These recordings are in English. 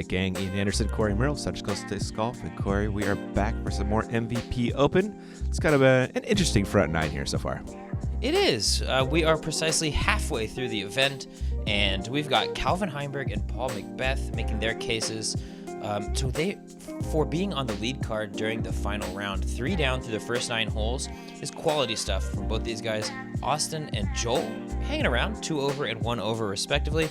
right, gang. Ian Anderson, Corey Merrill, Central Coast Disc Golf. And Corey, we are back for some more MVP Open. It's kind of an interesting front nine here so far. It is. We are precisely halfway through the event, and we've got Calvin Heimburg and Paul McBeth making their cases. For being on the lead card during the final round, 3 down through the first 9 holes, is quality stuff from both these guys. Austin and Joel hanging around, 2 over and 1 over respectively.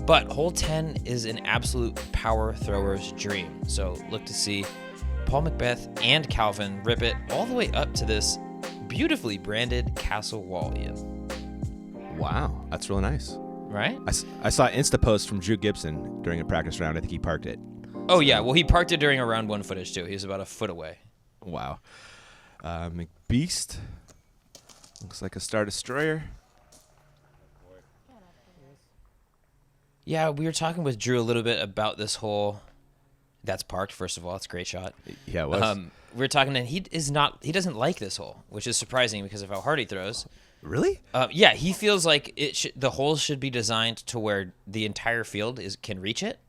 But hole 10 is an absolute power thrower's dream. So look to see Paul McBeth and Calvin rip it all the way up to this beautifully branded castle wall, Ian. Wow, that's really nice. Right? I saw an Insta post from Drew Gibson during a practice round. I think he parked it. Oh, yeah. Well, he parked it during a round 1 footage, too. He was about a foot away. Wow. McBeast. Looks like a Star Destroyer. Yeah, we were talking with Drew a little bit about this hole. That's parked, first of all. It's a great shot. Yeah, it was. We were talking, and he doesn't like this hole, which is surprising because of how hard he throws. Really? Yeah, he feels like the holes should be designed to where the entire field can reach it.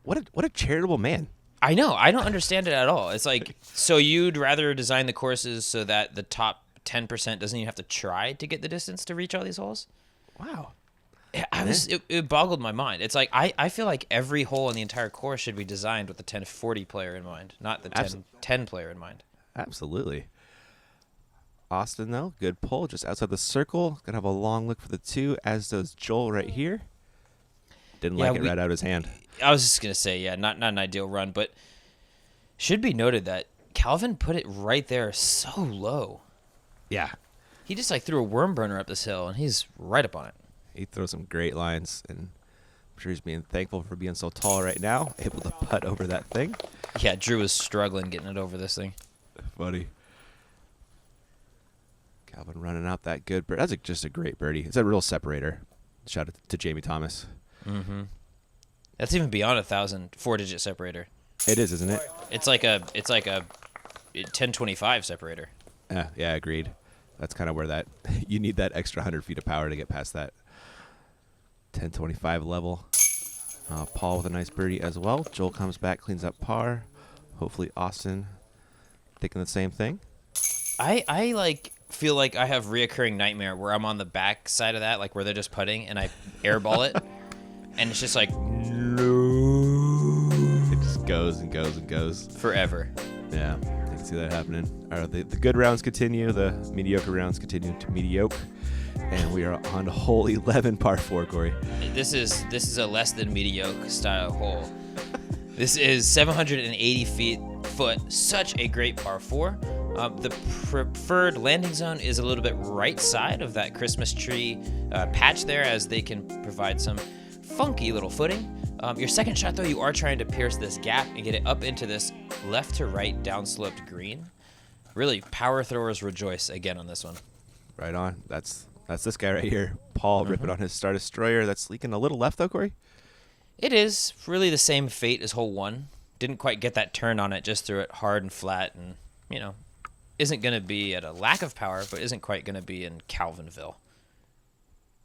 What a charitable man. I know. I don't understand it at all. It's like, so you'd rather design the courses so that the top 10% doesn't even have to try to get the distance to reach all these holes? Wow. It boggled my mind. It's like, I feel like every hole in the entire course should be designed with the 10-40 player in mind, not the 10-10 player in mind. Absolutely. Austin, though, good pull just outside the circle. Gonna have a long look for the 2, as does Joel right here. Didn't like it right out of his hand. I was just gonna say, yeah, not an ideal run, but should be noted that Calvin put it right there so low. Yeah. He just threw a worm burner up this hill, and he's right up on it. He throws some great lines, and I'm sure he's being thankful for being so tall right now, able to putt over that thing. Yeah, Drew was struggling getting it over this thing. Funny. Calvin running out that good bird. That's just a great birdie. It's a real separator. Shout out to Jamie Thomas. Mm-hmm. That's even beyond 1,000 4-digit separator. It is, isn't it? It's like a 1025 separator. Yeah, agreed. That's kind of where you need that extra 100 feet of power to get past that 1025 level. Paul with a nice birdie as well. Joel comes back, cleans up par. Hopefully Austin thinking the same thing. I feel like I have reoccurring nightmare where I'm on the back side of that, like where they're just putting, and I airball it, and it's just like, no. It just goes and goes and goes. Forever. Yeah, I can see that happening. All right, the good rounds continue. The mediocre rounds continue to mediocre. And we are on hole 11, par 4, Corey. This is a less than mediocre style hole. This is 780 foot. Such a great par 4. The preferred landing zone is a little bit right side of that Christmas tree patch there, as they can provide some funky little footing. Your second shot, though, you are trying to pierce this gap and get it up into this left to right downsloped green. Really, power throwers rejoice again on this one. Right on. That's this guy right here. Paul ripping on his Star Destroyer. That's leaking a little left, though, Corey? It is really the same fate as hole 1. Didn't quite get that turn on it, just threw it hard and flat, and, isn't going to be at a lack of power, but isn't quite going to be in Calvinville.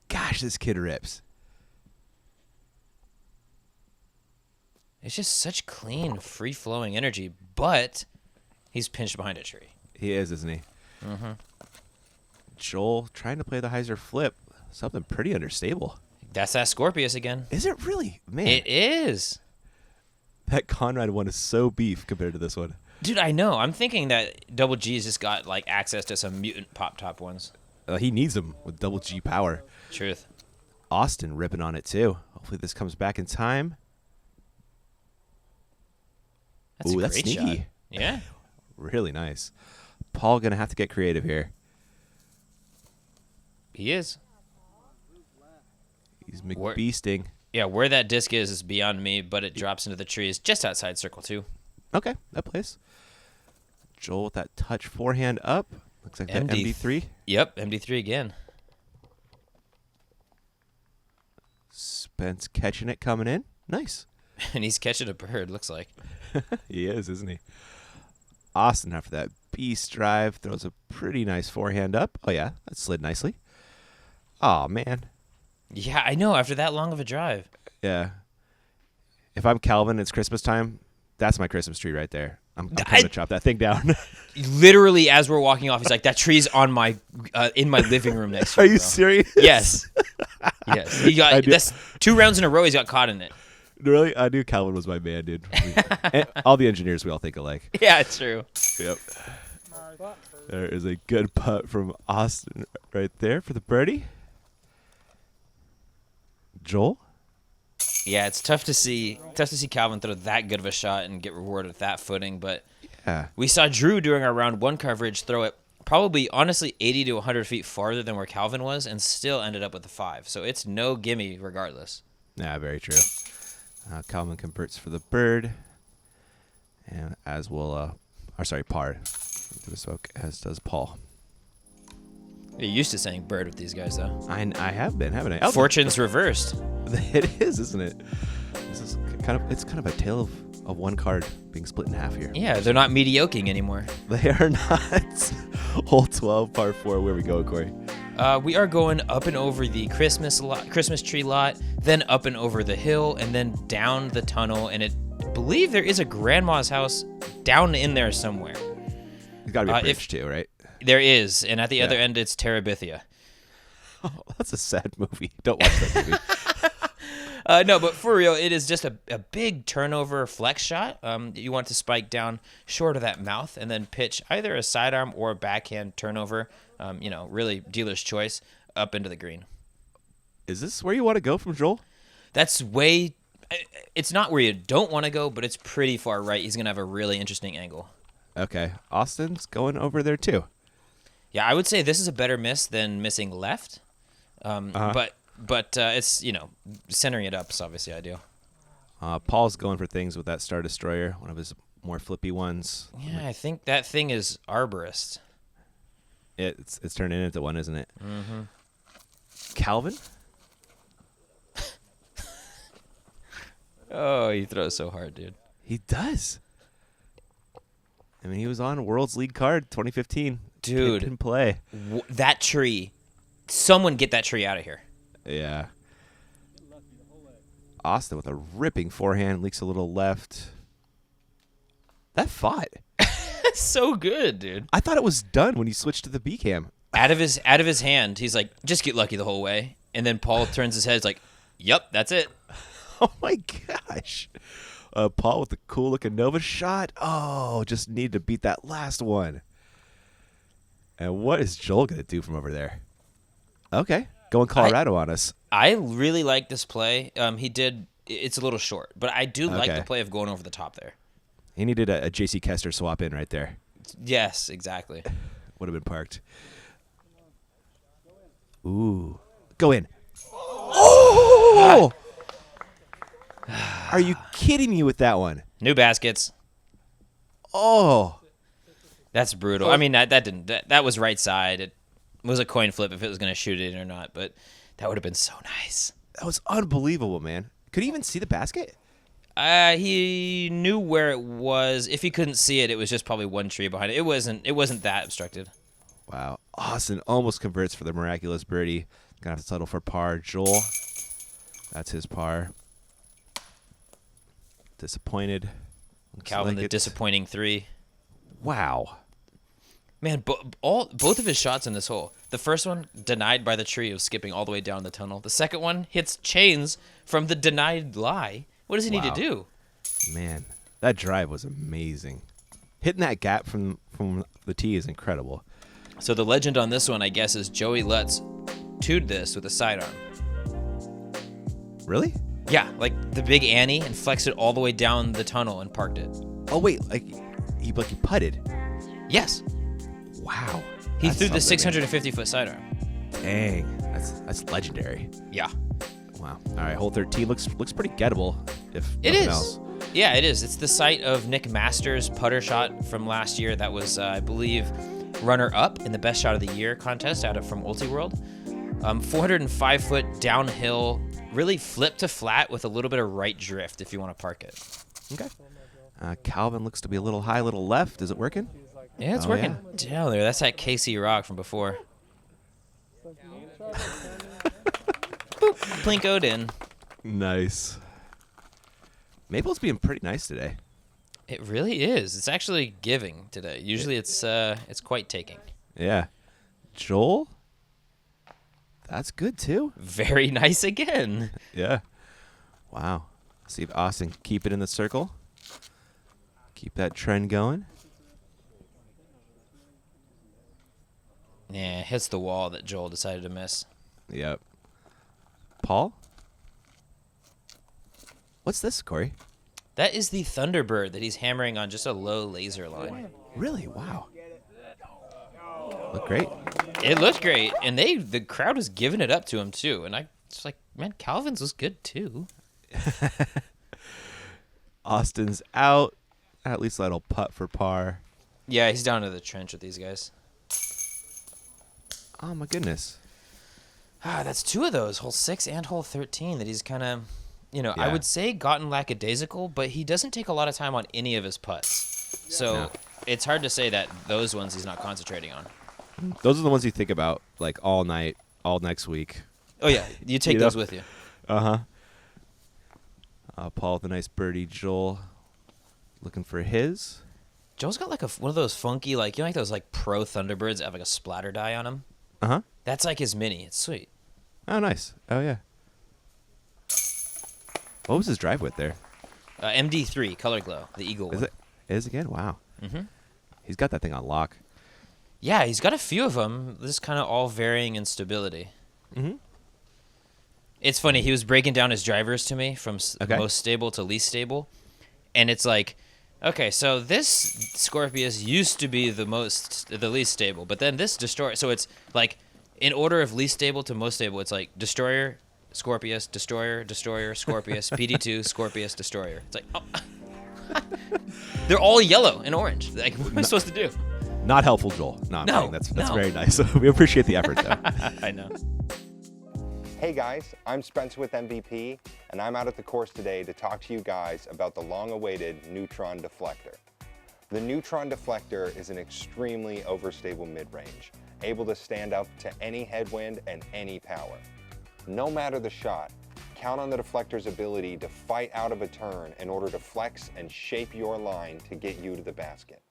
Gosh, this kid rips. It's just such clean, free-flowing energy, but he's pinched behind a tree. He is, isn't he? Mm-hmm. Joel trying to play the hyzer flip. Something pretty understable. That's that Scorpius again. Is it really? Man. It is. That Conrad one is so beef compared to this one. Dude, I know. I'm thinking that Double G's just got access to some mutant pop-top ones. He needs them with Double G power. Truth. Austin ripping on it, too. Hopefully this comes back in time. That's Ooh, a that's great sneaky. shot. Yeah. Really nice. Paul going to have to get creative here. He is. He's McBeasting. Yeah, where that disc is beyond me, but it drops into the trees just outside circle 2. Okay, that plays. Joel with that touch forehand up. Looks like that MD3. Yep, MD3 again. Spence catching it, coming in. Nice. And he's catching a bird, looks like. He is, isn't he? Austin, after that beast drive, throws a pretty nice forehand up. Oh, yeah, that slid nicely. Oh, man. Yeah, I know, after that long of a drive. Yeah. If I'm Calvin, it's Christmas time. That's my Christmas tree right there. I'm coming to chop that thing down. Literally, as we're walking off, he's like, "That tree's on my in my living room next to Are you." you Bro. serious? Yes. Yes. He got that's 2 rounds in a row. He's got caught in it. Really? I knew Calvin was my man, dude. And all the engineers, we all think alike. Yeah, it's true. Yep. There is a good putt from Austin right there for the birdie. Joel? Yeah, it's tough to see Calvin throw that good of a shot and get rewarded with that footing, but Yeah. we saw Drew during our round 1 coverage throw it probably honestly 80 to 100 feet farther than where Calvin was and still ended up with a 5. So it's no gimme regardless. Yeah, very true. Calvin converts for the bird. And as will, par. Through the smoke, as does Paul. You're used to saying bird with these guys, though. I have been, haven't I? Oh, Fortune's reversed. It is, isn't it? This is kind of a tale of one card being split in half here. Yeah, they're not mediocring anymore. They are not. Hole 12, par 4. Where we go, Corey? We are going up and over the Christmas tree lot, then up and over the hill, and then down the tunnel. And I believe there is a grandma's house down in there somewhere. There's got to be a bridge too, right? There is, and at the other end, it's Terabithia. Oh, that's a sad movie. Don't watch that movie. No, but for real, it is just a big turnover flex shot. You want to spike down short of that mouth and then pitch either a sidearm or a backhand turnover, really dealer's choice, up into the green. Is this where you want to go from Joel? That's it's not where you don't want to go, but it's pretty far right. He's going to have a really interesting angle. Okay. Austin's going over there too. Yeah, I would say this is a better miss than missing left. But it's, centering it up is obviously ideal. Paul's going for things with that Star Destroyer, one of his more flippy ones. Yeah, I think that thing is arborist. It's turning into one, isn't it? Mm-hmm. Calvin? Oh, he throws so hard, dude. He does. I mean, he was on World's Lead Card 2015. Dude. Didn't play. That tree. Someone get that tree out of here. Yeah. Austin with a ripping forehand, leaks a little left. That fought. That's so good, dude. I thought it was done when he switched to the B cam. Out of his hand, he's like, just get lucky the whole way. And then Paul turns his head, he's like, yep, that's it. Oh my gosh. Paul with the cool looking Nova shot. Oh, just needed to beat that last one. And what is Joel going to do from over there? Okay. Going Colorado on us. I really like this play. It's a little short, but I do like the play of going over the top there. He needed a J.C. Kester swap in right there. Yes, exactly. Would have been parked. Ooh. Go in. Oh! Are you kidding me with that one? New baskets. Oh. That's brutal. I mean, that was right side. It was a coin flip if it was going to shoot it in or not, but that would have been so nice. That was unbelievable, man. Could he even see the basket? He knew where it was. If he couldn't see it, it was just probably one tree behind it. It wasn't that obstructed. Wow. Austin almost converts for the miraculous birdie. Gonna have to settle for par. Joel. That's his par. Disappointed. Calvin, the disappointing 3. Wow. Man, both of his shots in this hole. The first one, denied by the tree of skipping all the way down the tunnel. The second one hits chains from the denied lie. What does he need to do? Man, that drive was amazing. Hitting that gap from the tee is incredible. So the legend on this one, I guess, is Joey Lutz two'd this with a sidearm. Really? Yeah, like the big Annie, and flexed it all the way down the tunnel and parked it. Oh wait, he putted. Yes. Wow. He threw the 650-foot sidearm. Dang, that's legendary. Yeah. Wow. All right, hole 13 looks pretty gettable. If it nothing is. Else. Yeah, it is. It's the site of Nick Masters' putter shot from last year. That was, I believe, runner-up in the best shot of the year contest out of from Ultiworld. 405-foot downhill, really flip to flat with a little bit of right drift if you want to park it. Okay. Calvin looks to be a little high, a little left. Is it working? Yeah, it's working. Yeah. Down there. That's that KC Rock from before. Boop, plinkoed in. Nice. Maple's being pretty nice today. It really is. It's actually giving today. Usually it's quite taking. Yeah. Joel? That's good, too. Very nice again. Yeah. Wow. See if Austin can keep it in the circle. Keep that trend going. Yeah, hits the wall that Joel decided to miss. Yep. Paul? What's this, Corey? That is the Thunderbird that he's hammering on just a low laser line. Really? Wow. Look great. It looked great, and the crowd was giving it up to him too. And I was like, man, Calvin's was good too. Austin's out. At least that'll putt for par. Yeah, he's down to the trench with these guys. Oh my goodness. That's two of those, hole 6 and hole 13, that he's kind of, I Yeah. would say gotten lackadaisical, but he doesn't take a lot of time on any of his putts. So No. it's hard to say that those ones he's not concentrating on. Those are the ones you think about like all night, all next week. Oh, yeah, you take You know? those with you. Uh-huh. Paul with a nice birdie. Joel looking for his. Joel's got like one of those funky, like those like pro Thunderbirds that have like a splatter die on them? Uh-huh. That's like his mini. It's sweet. Oh, nice. Oh, yeah. What was his drive with there? MD3, Color Glow, the Eagle Is one. it? Is again? Wow. Mm-hmm. He's got that thing on lock. Yeah, he's got a few of them. This kind of all varying in stability. Mm-hmm. It's funny. He was breaking down his drivers to me from Okay. most stable to least stable. And it's like, okay, so this Scorpius used to be the least stable, but then this Destroyer, so it's like in order of least stable to most stable, it's like Destroyer, Scorpius, Destroyer, Destroyer, Scorpius, PD2, Scorpius, Destroyer. It's like, oh. They're all yellow and orange. Like, what am I supposed to do? Not helpful, Joel. No, I'm No, kidding. That's no. very nice. We appreciate the effort, though. I know. Hey guys, I'm Spence with MVP, and I'm out at the course today to talk to you guys about the long-awaited Neutron Deflector. The Neutron Deflector is an extremely overstable mid-range, able to stand up to any headwind and any power. No matter the shot, count on the deflector's ability to fight out of a turn in order to flex and shape your line to get you to the basket.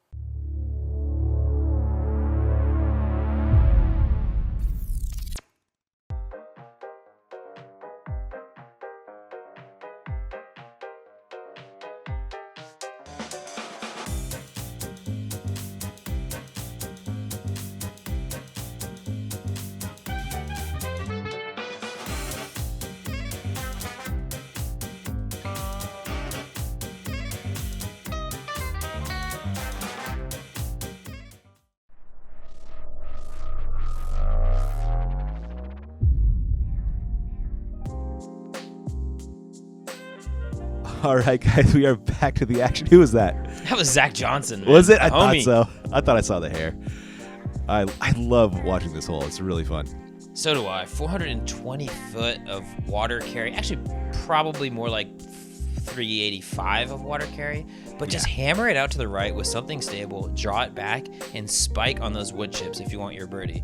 All right, guys, we are back to the action. Who was that? That was Zach Johnson, man. Was it? I thought Homie. so. I thought I saw the hair. I love watching this hole. It's really fun. So do I. 420 foot of water carry. Actually, probably more like 385 of water carry. But just hammer it out to the right with something stable, draw it back, and spike on those wood chips if you want your birdie.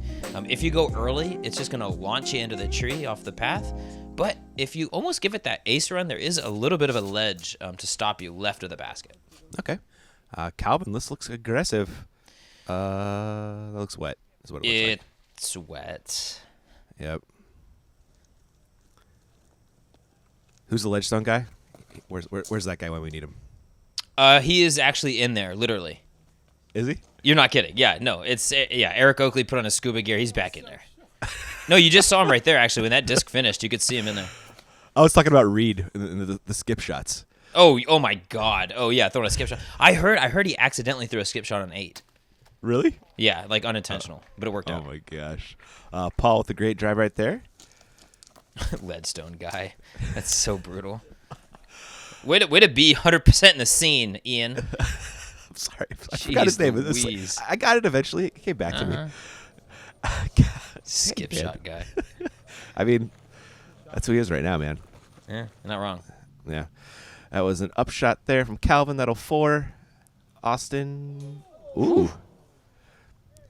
If you go early, it's just going to launch you into the tree off the path. But if you almost give it that ace run, there is a little bit of a ledge to stop you left of the basket. Okay. Calvin, this looks aggressive. That looks wet, is what it looks like. It's wet. Yep. Who's the ledge stone guy? Where's that guy when we need him? He is actually in there, literally. Is he? You're not kidding. Yeah, no. Eric Oakley put on his scuba gear. He's back in there. No, you just saw him right there, actually. When that disc finished, you could see him in there. I was talking about Reed in the skip shots. Oh my God. Oh, yeah, throwing a skip shot. I heard he accidentally threw a skip shot on 8. Really? Yeah, like unintentional, but it worked Oh out. my gosh. Paul with the great drive right there. Leadstone guy. That's so brutal. Way to be 100% in the scene, Ian. I'm sorry. I forgot his name. It's like- Louise. I got it eventually. It came back to me. God, Skip man. shot guy. I mean, that's who he is right now, man. Yeah, you're not wrong. Yeah. That was an upshot there from Calvin. That'll 4. Austin. Ooh.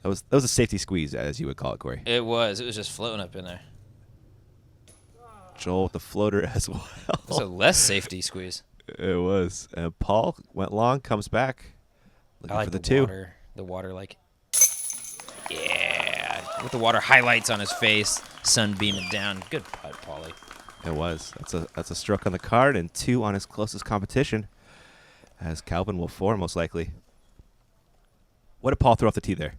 That was a safety squeeze, as you would call it, Corey. It was just floating up in there. Joel with the floater as well. It's a less safety squeeze. It was. And Paul went long, comes back. Looking I like for the the two. water. The water, like, yeah, with the water highlights on his face, sun beaming down. Good putt, Paulie. It was. That's a stroke on the card and 2 on his closest competition, as Calvin will 4 most likely. What did Paul throw off the tee there?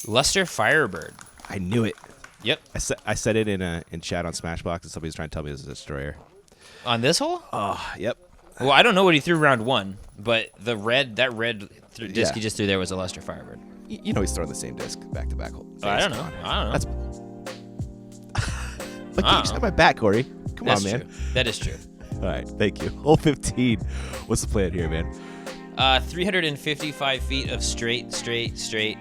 Luster Firebird. I knew it. Yep. I said it in chat on Smashbox, and somebody was trying to tell me it was a destroyer. On this hole? Oh, yep. Well, I don't know what he threw round 1, but that red disc Yeah. he just threw there was a Luster Firebird. You know he's throwing the same disc back to back. I don't know. That's. Look, you just got my back, Corey. Come That's on, man. true. That is true. All right, thank you. Hole 15. What's the plan here, man? 355 feet of straight. There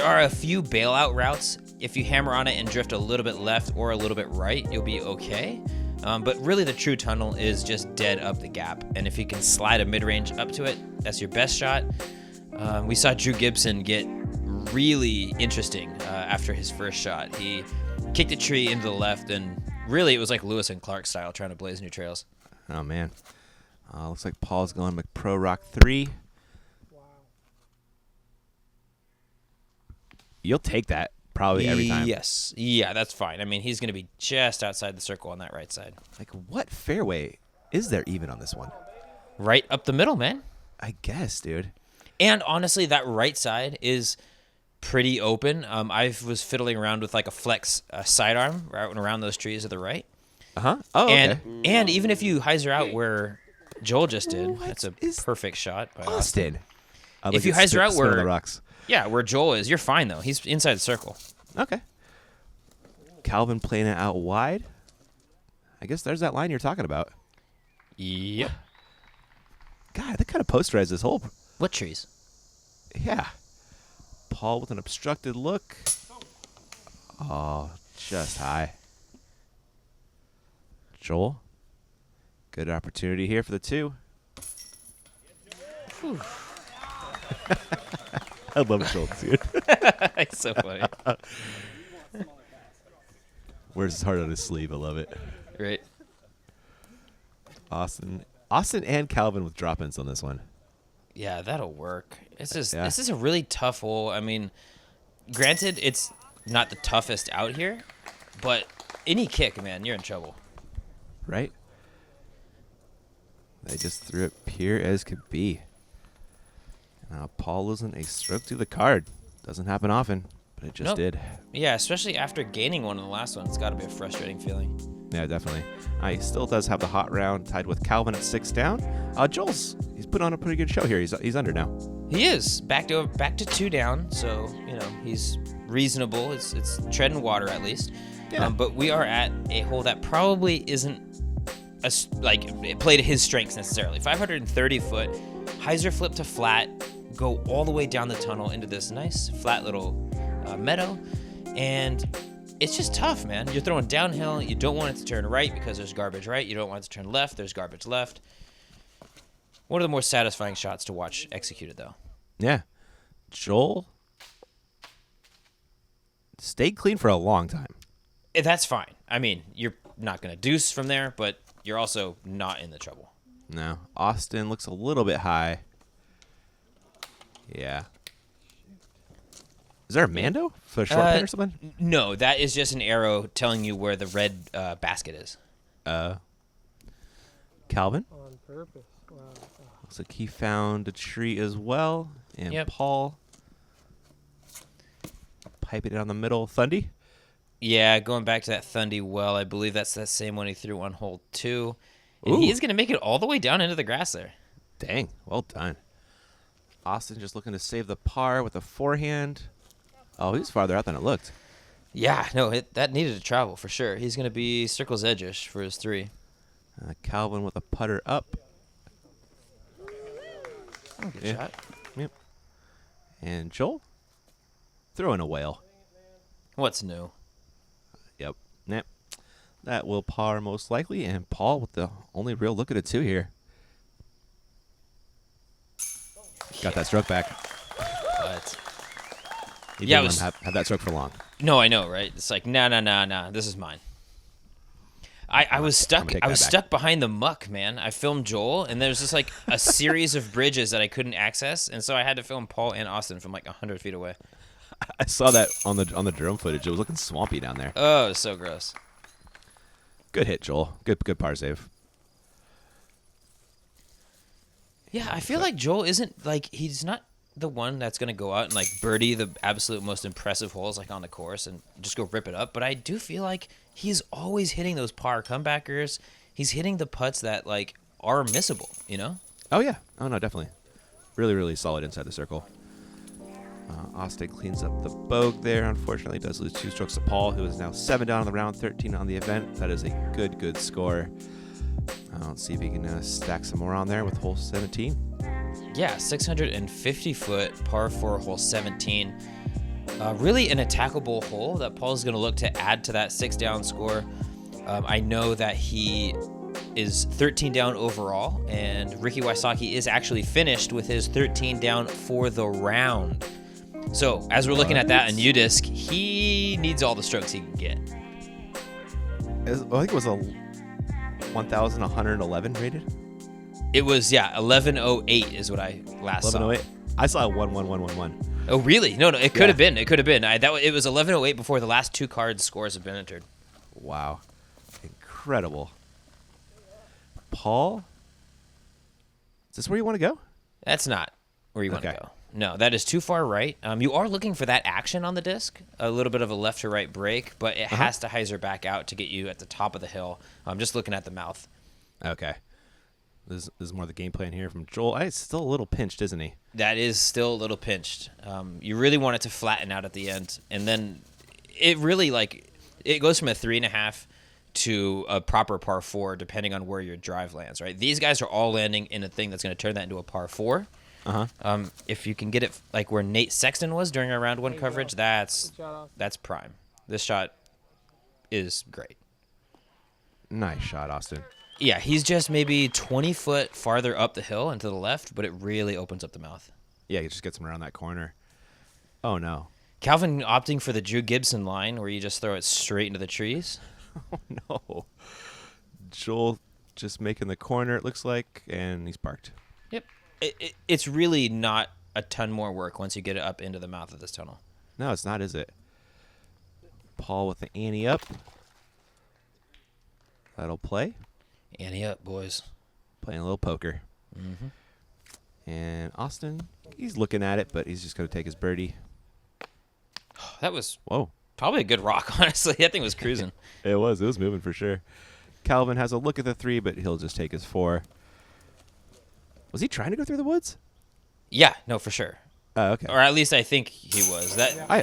are a few bailout routes. If you hammer on it and drift a little bit left or a little bit right, you'll be okay. But really the true tunnel is just dead up the gap. And if you can slide a mid-range up to it, that's your best shot. We saw Drew Gibson get really interesting after his first shot. He kicked a tree into the left, and really it was like Lewis and Clark style trying to blaze new trails. Oh, man. Looks like Paul's going McPro Rock 3. You'll take that probably every time. Yes. Yeah, that's fine. I mean, he's going to be just outside the circle on that right side. Like, what fairway is there even on this one? Right up the middle, man. I guess, dude. And honestly, that right side is pretty open. I was fiddling around with like a flex sidearm right around those trees to the right. Uh-huh. Oh, okay. And even if you hyzer out where Joel just did, that's a perfect shot by Austin. If you hyzer out spin on where the rocks. Yeah, where Joel is, you're fine though. He's inside the circle. Okay. Calvin playing it out wide. I guess there's that line you're talking about. Yep. God, that kind of posterized this hole. What trees? Yeah. Paul with an obstructed look. Oh, just high. Joel. Good opportunity here for the 2. I love Joel, dude. It's so funny. Wears his heart on his sleeve. I love it. Right. Austin and Calvin with drop-ins on this one. Yeah, that'll work. This is Yeah. This is a really tough hole. I mean, granted, it's not the toughest out here, but any kick, man, you're in trouble. Right? They just threw it pure as could be. Now Paul losing a stroke to the card. Doesn't happen often, but it just Nope. did. Yeah, especially after gaining one in the last one. It's got to be a frustrating feeling. Yeah, definitely. He still does have the hot round tied with Calvin at 6 down. He's put on a pretty good show here. He's under now. He is back to 2 down, so he's reasonable. It's treading water at least. Yeah. But we are at a hole that probably isn't it played to his strengths necessarily. 530 foot, hyzer flip to flat, go all the way down the tunnel into this nice flat little meadow, and it's just tough, man. You're throwing downhill. You don't want it to turn right because there's garbage right. You don't want it to turn left. There's garbage left. One of the more satisfying shots to watch executed, though. Yeah. Joel stayed clean for a long time. That's fine. I mean, you're not going to deuce from there, but you're also not in the trouble. No. Austin looks a little bit high. Yeah. Is there a Mando for a short pin or something? No, that is just an arrow telling you where the red basket is. Calvin? On purpose. Wow. Looks like he found a tree as well. And Yep. Paul piping it on the middle. Thundy? Yeah, going back to that Thundy well, I believe that's that same one he threw on hole 2. And Ooh. he's going to make it all the way down into the grass there. Dang. Well done. Austin just looking to save the par with a forehand. Oh, he's farther out than it looked. Yeah, no, that needed to travel for sure. He's going to be circles edge-ish for his 3. Calvin with a putter up. Good Yeah. shot. Yep. And Joel throwing a whale. What's new? Yep. Yep. That will par most likely. And Paul with the only real look at it too here. Got that stroke back. But He Yeah, didn't it let him have that stroke for long. no, I know, right? It's like, nah, this is mine. I was stuck. take I that was back. stuck behind the muck, man. I filmed Joel, and there's just like a series of bridges that I couldn't access, and so I had to film Paul and Austin from like 100 feet away. I saw that on the drone footage. It was looking swampy down there. Oh, it was so gross. Good hit, Joel. Good par save. Yeah, I feel like Joel isn't like he's not the one that's gonna go out and like birdie the absolute most impressive holes like on the course and just go rip it up. But I do feel like he's always hitting those par comebackers. He's hitting the putts that like are missable. You know? Oh yeah. Oh no, definitely. Really solid inside the circle. Austin cleans up the bogue there. Unfortunately, does lose 2 strokes to Paul, who is now 7 down on the round, 13 on the event. That is a good score. Let's see if he can stack some more on there with hole 17. Yeah, 650-foot par 4 hole 17. Really an attackable hole that Paul's going to look to add to that 6 down score. I know that he is 13 down overall, and Ricky Wysocki is actually finished with his 13 down for the round. So, as we're looking at that on UDisc, he needs all the strokes he can get. I think it was a 1,111 rated. It was, 1108 is what I last saw. 1108. I saw 11111. Oh, really? No, it could Yeah. have been. It could have been. It was 1108 before the last 2 cards scores have been entered. Wow. Incredible. Paul? Is this where you want to go? That's not where you want to Okay. go. No, that is too far right. You are looking for that action on the disc, a little bit of a left to right break, but it has to hyzer back out to get you at the top of the hill. I'm just looking at the mouth. Okay. This is more the game plan here from Joel. He's still a little pinched, isn't he? That is still a little pinched. You really want it to flatten out at the end, and then it really it goes from a 3.5 to a proper par 4, depending on where your drive lands. Right? These guys are all landing in a thing that's going to turn that into a par 4. If you can get it like where Nate Sexton was during our round 1 coverage, that's prime. This shot is great. Nice shot, Austin. Yeah, he's just maybe 20 foot farther up the hill and to the left, but it really opens up the mouth. Yeah, he just gets him around that corner. Oh, no. Calvin opting for the Drew Gibson line where you just throw it straight into the trees. Oh, no. Joel just making the corner, it looks like, and he's parked. Yep. It's really not a ton more work once you get it up into the mouth of this tunnel. No, it's not, is it? Paul with the ante up. That'll play. Ante up, boys. Playing a little poker. And Austin, he's looking at it, but he's just going to take his birdie. That was Whoa. probably a good rock, honestly. That thing was cruising. It was moving for sure. Calvin has a look at the 3, but he'll just take his 4. Was he trying to go through the woods? Yeah, no, for sure. Oh, okay. Or at least I think he was.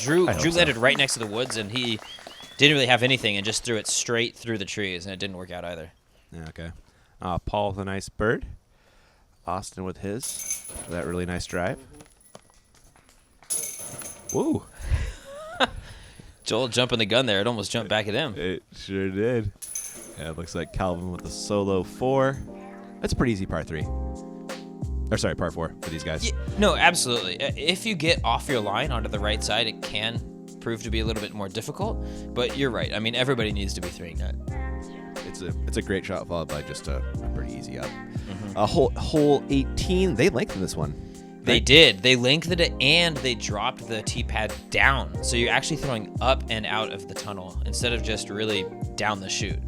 Drew I hope so. landed right next to the woods, and he didn't really have anything and just threw it straight through the trees, and it didn't work out either. Yeah, okay. Paul with a nice bird. Austin with his. That really nice drive. Woo. Joel jumping the gun there. It almost jumped back at him. It sure did. Yeah, it looks like Calvin with the solo 4. That's a pretty easy par 3. Or sorry, par 4 for these guys. Yeah, no, absolutely. If you get off your line onto the right side, it can prove to be a little bit more difficult. But you're right. I mean, everybody needs to be throwing that. It's a great shot followed by just a pretty easy up. Hole 18, they lengthened this one. They did. They lengthened it and they dropped the tee pad down. So you're actually throwing up and out of the tunnel instead of just really down the chute.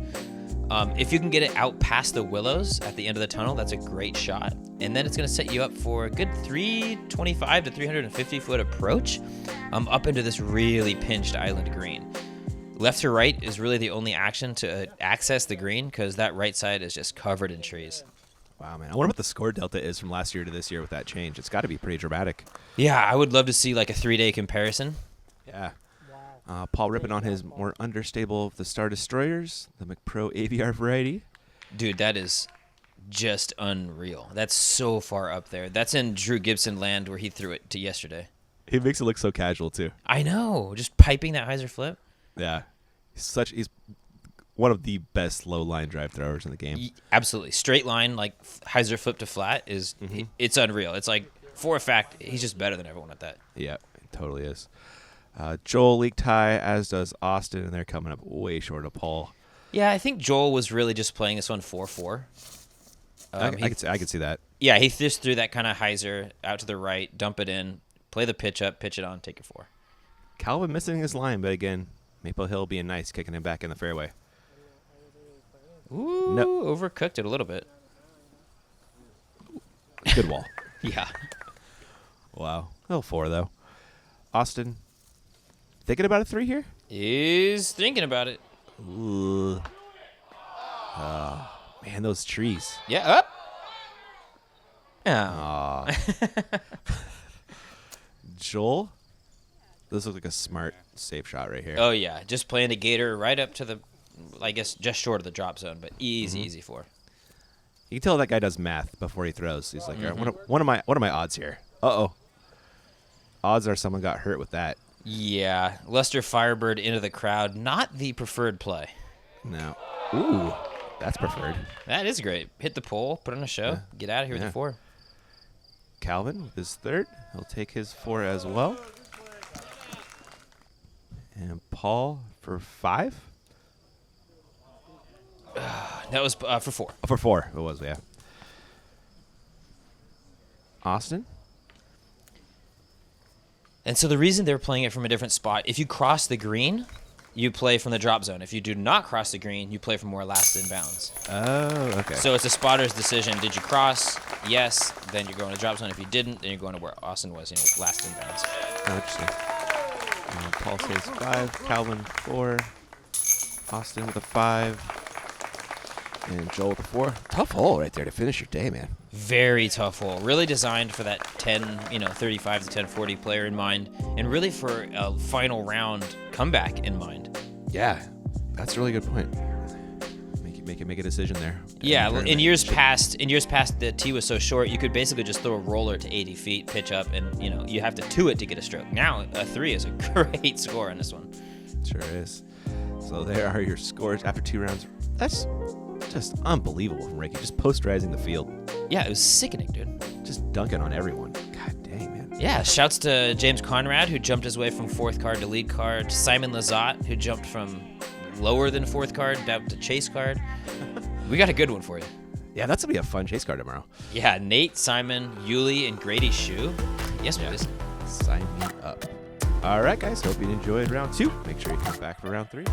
If you can get it out past the willows at the end of the tunnel, that's a great shot. And then it's going to set you up for a good 325 to 350 foot approach up into this really pinched island green. Left to right is really the only action to access the green because that right side is just covered in trees. Wow, man. I wonder what the score delta is from last year to this year with that change. It's got to be pretty dramatic. Yeah, I would love to see like a 3-day comparison. Yeah. Paul ripping on his more understable of the Star Destroyers, the McPro AVR variety. Dude, that is just unreal. That's so far up there. That's in Drew Gibson land where he threw it to yesterday. He makes it look so casual, too. I know. Just piping that hyzer flip. Yeah. He's one of the best low line drive throwers in the game. Absolutely. Straight line, like hyzer flip to flat, is it's unreal. It's like, for a fact, he's just better than everyone at that. Yeah, it totally is. Joel leaked high, as does Austin, and they're coming up way short of Paul. Yeah, I think Joel was really just playing this one 4-4. I could see that. Yeah, he just threw that kind of hyzer out to the right, dump it in, play the pitch up, pitch it on, take it 4. Calvin missing his line, but again, Maple Hill being nice, kicking him back in the fairway. Ooh, No. overcooked it a little bit. Good wall. Yeah. Wow. Little 4 though. Austin, thinking about a 3 here? He's thinking about it. Ooh. Man, those trees. Yeah, up. Yeah. Aw. Joel, this looks like a smart, safe shot right here. Oh, yeah. Just playing the gator right up to the, I guess, just short of the drop zone, but easy 4. You can tell that guy does math before he throws. He's like, all right, what are my odds here? Uh-oh. Odds are someone got hurt with that. Yeah. Lester Firebird into the crowd. Not the preferred play. No. Ooh, that's preferred. That is great. Hit the pole, put on a show, get out of here with Yeah. the 4. Calvin with his 3rd. He'll take his 4 as well. And Paul for 5. That was for 4. Oh, for 4. It was, yeah. Austin? And so the reason they're playing it from a different spot, if you cross the green, you play from the drop zone. If you do not cross the green, you play from where last in bounds. Oh, okay. So it's a spotter's decision. Did you cross? Yes. Then you're going to drop zone. If you didn't, then you're going to where Austin was, last in bounds. Oh, interesting. Paul saves 5. Calvin 4. Austin with a 5. And Joel with a 4. Tough hole right there to finish your day, man. Very tough hole. Really designed for that 35 to 1040 player in mind, and really for a final round comeback in mind. Yeah, that's a really good point. Make a decision there. Yeah, in years past, the tee was so short, you could basically just throw a roller to 80 feet, pitch up, and you have to 2 it to get a stroke. Now a 3 is a great score on this one. Sure is. So there are your scores after 2 rounds. That's just unbelievable from Ricky. Just posterizing the field. Yeah, it was sickening, dude. Just dunking on everyone. God dang, man. Yeah, shouts to James Conrad, who jumped his way from 4th card to lead card. Simon Lazat, who jumped from lower than 4th card down to chase card. We got a good one for you. Yeah, that's going to be a fun chase card tomorrow. Yeah, Nate, Simon, Yuli, and Grady Shu. Yes, please. Sign me up. All right, guys. Hope you enjoyed round 2. Make sure you come back for round 3.